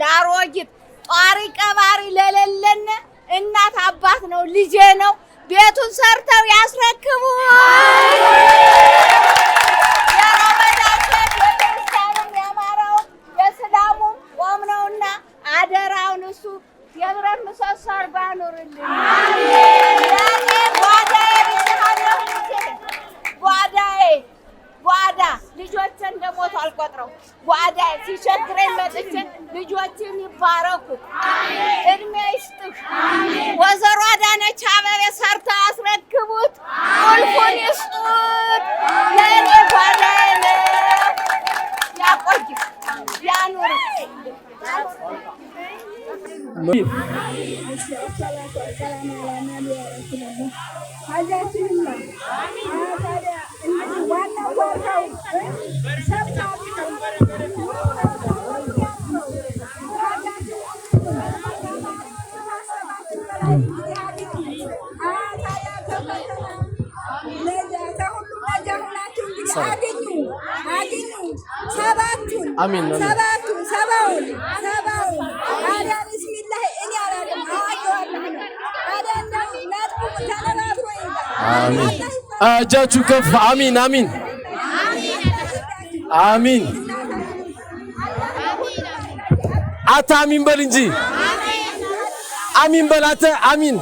ላሮጊት ጧሪ ቀባሪ ለሌለን እናት አባት ነው ልጄ ነው ቤቱን ሰርተው ያስረክቡ የረመዳን ቤተክርስቲያኑም ያማረው የሰላሙ ቆም ነውና አደራውን እሱ የብረት ምሰሶ አርባ ኑርልኝ አሜን ያኔ ጓዳዬ ብቻለሁ ጓዳ ልጆቼ እንደሞቱ አልቆጥረው ጓዳ ሲቸግረኝ መጥቼ ልጆችን ይባረኩ አሜን እድሜ ይስጥሽ አሜን ወዘሮ አዳነች አበቤ ሰርታ ያስረክቡት ቁልፉን ይስጡት ለኔ ጓዳዬ ነው ያቆይ ያኑር አሜን እጃችሁ ከፍ አሜን አሜን አሜን አታ አሜን በል እንጂ አሜን በላተ አሜን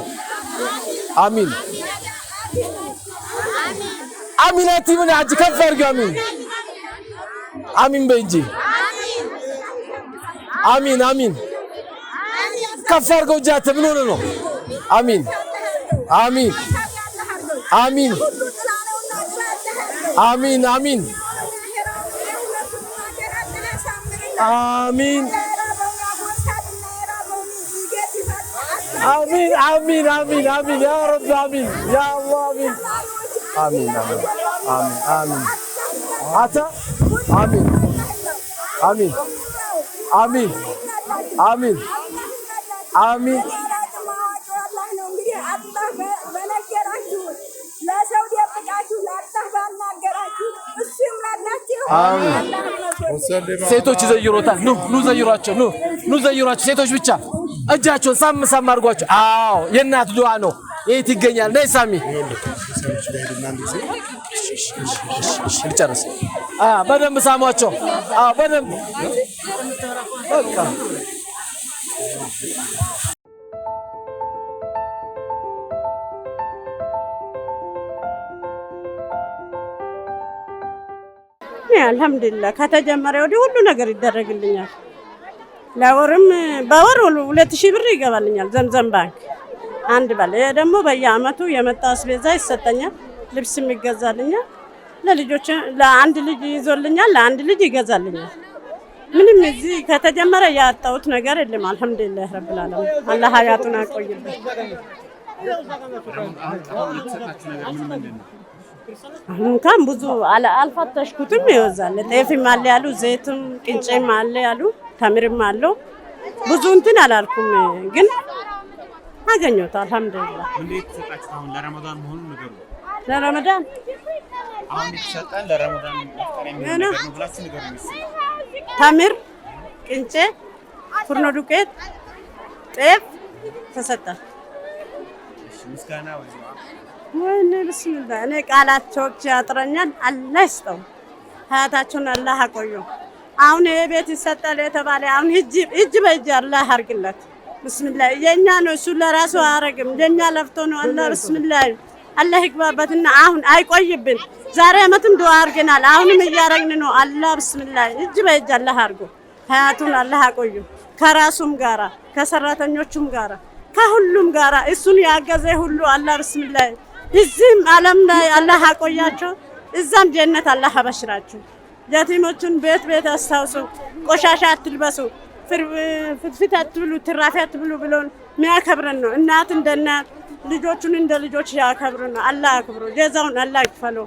አሜን አሜን አትይምን እጅ ከፍ አድርግ አሜን አሜን በይ እንጂ አሜን አሜን ከፍ አድርገው እጃተ ምን ሆነ ነው አሜን አሜን አሜን አሜን አሜን አሜን አሜን አሜን አሜን አሜን ያ ረብ አሜን ያ አላህ አሜን አሜን አሜን አሜን አታ አሜን አሜን አሜን አሜን አሜን ሴቶች ዘይሮታል ኑ ዘይሯቸው ኑ ዘይሯቸው ሴቶች ብቻ እጃቸውን ሳም አድርጓቸው አዎ የእናት ዱዓ ነው የት ይገኛል ነይ ሳሚ ጨርስ በደንብ ሳሟቸው በደንብ በቃ አልহামዱሊላህ ከተጀመረ ወዲህ ሁሉ ነገር ይደረግልኛል ለወርም በወር 2000 ብር ይገባልኛል ዘምዘም ባንክ አንድ ባለ ደግሞ በየአመቱ የመጣ አስቤዛ ይሰጠኛል ልብስም ይገዛልኛል ለልጆች ለአንድ ልጅ ይዞልኛል ለአንድ ልጅ ይገዛልኛል ምንም እዚህ ከተጀመረ ያጣሁት ነገር የለም አልহামዱሊላህ ረብል ዓለሚን አላህ ሀያቱን አቆይልን እንኳን ብዙ አልፈተሽኩትም ይወዛል ጤፍም አለ ያሉ ዘይትም ቅንጬም አለ ያሉ ተምርም አለው ብዙ እንትን አላልኩም ግን አገኘሁት አልহামዱሊላህ እንዴት ተጣጣው አሁን ለረመዳን መሆኑ ነገሩ ለረመዳን አሁን ይሰጣል ለረመዳን መፍጠሪያ ነው ብላችሁ ነገር ነው ተምር ቅንጬ ፍርኖ ዱቄት ጤፍ ተሰጣ እሺ ምስጋና ወይኔ ብስሚላህ እኔ ቃላቸው ያጥረኛል አላህ ይስጠው ሀያታችሁን አላህ አቆዩ አሁን የቤት ይሰጣል የተባለ አሁን እጅ በእጅ አላህ አርግለት ብስሚላህ የኛ ነው እሱ ለራሱ አረግም የኛ ለፍቶ ነው አላህ ብስሚላህ አላህ ይግባበትና አሁን አይቆይብን ዛሬ አመትም ዱዓ አርገናል አሁንም እያረግን ነው አላህ ብስሚላህ እጅ በእጅ አላህ አርጎ ሀያቱን አላህ አቆዩ ከራሱም ጋራ ከሰራተኞቹም ጋራ ከሁሉም ጋራ እሱን ያገዘ ሁሉ አላህ ብስሚላህ እዚህም ዓለም ላይ አላህ አቆያቸው እዛም ጀነት አላህ አበሽራችሁ የቲሞቹን ቤት አስታውሱ ቆሻሻ አትልበሱ ፍትፍት አትብሉ ትራፊ አትብሉ ብሎን የሚያከብረን ነው እናት እንደ እናት ልጆቹን እንደ ልጆች ያከብረን ነው አላህ አክብሮ ጀዛውን አላህ ይክፈለው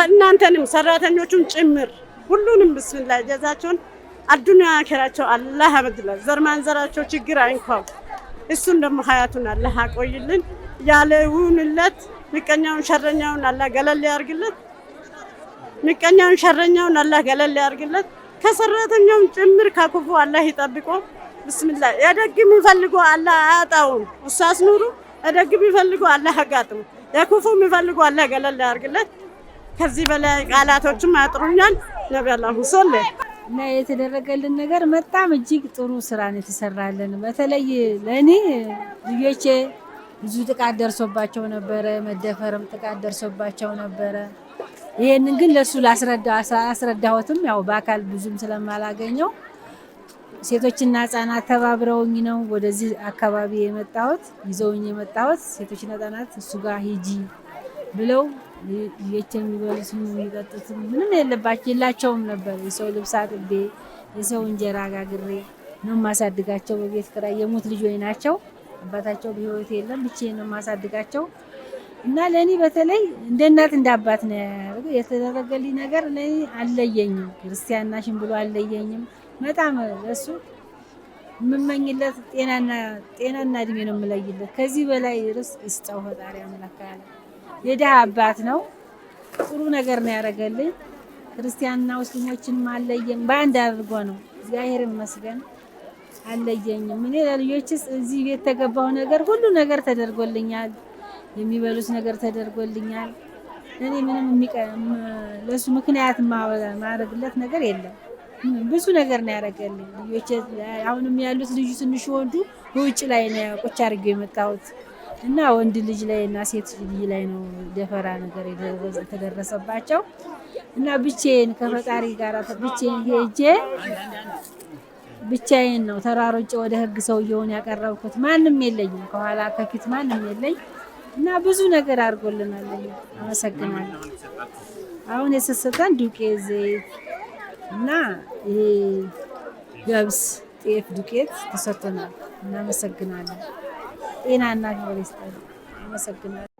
እናንተንም ሰራተኞቹን ጭምር ሁሉንም ብስሚላህ ጀዛቸውን አዱንያ አኺራቸው አላህ አበድላ ዘር ማንዘራቸው ችግር አይንካው እሱን ደግሞ ሀያቱን አላህ አቆይልን ያለውንለት ምቀኛውን ሸረኛውን አላህ ገለል ያርግለት ምቀኛውን ሸረኛውን አላህ ገለል ያርግለት ከሰራተኛው ጭምር ከክፉ አላህ ይጠብቆ ብስሚላህ የደግ የሚፈልጉ አላህ አያጣውም። ኡስታዝ ኑሩ የደግ የሚፈልጉ አላህ ያጋጥሙ፣ የክፉ የሚፈልጉ አላህ ገለል ያርግለት። ከዚህ በላይ ቃላቶችም ያጥሩኛል። ነብዩ አላህ ሰለ እና የተደረገልን ነገር በጣም እጅግ ጥሩ ስራ ነው የተሰራልን። በተለይ ለኔ ልጆቼ ብዙ ጥቃት ደርሶባቸው ነበረ፣ መደፈርም ጥቃት ደርሶባቸው ነበረ። ይሄንን ግን ለሱ አስረዳሁትም ያው በአካል ብዙም ስለማላገኘው ሴቶችና ህጻናት ተባብረውኝ ነው ወደዚህ አካባቢ የመጣሁት። ይዘውኝ የመጣሁት ሴቶችና ህጻናት እሱ ጋር ሂጂ ብለው ልጆችን የሚበሉትም የሚጠጡትም ምንም የላቸውም ነበር። የሰው ልብስ አጥቤ የሰው እንጀራ ጋግሬ ነው ማሳድጋቸው። በቤት ኪራይ የሞት ልጆች ናቸው። አባታቸው በህይወት የለም። ብቻዬን ነው ማሳድጋቸው እና ለኔ በተለይ እንደ እናት እንደ አባት ነው የተደረገልኝ ነገር። ለኔ አልለየኝም። ክርስቲያን ናሽን ብሎ አልለየኝም። በጣም ለሱ የምመኝለት ጤናና እድሜ ነው የምለይለት። ከዚህ በላይ ርስ ይስጠው ፈጣሪ አምላክ ያለ የደሃ አባት ነው። ጥሩ ነገር ነው ያደረገልኝ። ክርስቲያንና ሙስሊሞችንም አለየም በአንድ አድርጎ ነው። እግዚአብሔር ይመስገን አለየኝም። እኔ ለልጆችስ እዚህ ቤት ተገባው ነገር ሁሉ ነገር ተደርጎልኛል። የሚበሉት ነገር ተደርጎልኛል። እኔ ምንም ለሱ ምክንያት ማድረግለት ነገር የለም። ብዙ ነገር ነው ያደረገልኝ። ልጆች አሁንም ያሉት ልጅ ትንሽ ወንዱ በውጭ ላይ ነው ቁጭ አድርጌው የመጣሁት እና ወንድ ልጅ ላይ እና ሴት ልጅ ላይ ነው ደፈራ ነገር የተደረሰባቸው እና ብቻዬን ከፈጣሪ ጋር ብቻዬን ሄጄ ብቻዬን ነው ተራሮጬ ወደ ህግ ሰውየውን ያቀረብኩት። ማንም የለኝም ከኋላ ከፊት ማንም የለኝ እና ብዙ ነገር አድርጎልናል። አመሰግናለሁ። አሁን የሰሰተን ዱቄት፣ ዘይት እና ይሄ ገብስ፣ ጤፍ ዱቄት ተሰጥቶናል። እናመሰግናለን። ጤናና ክብር ይስጠን። አመሰግናለሁ።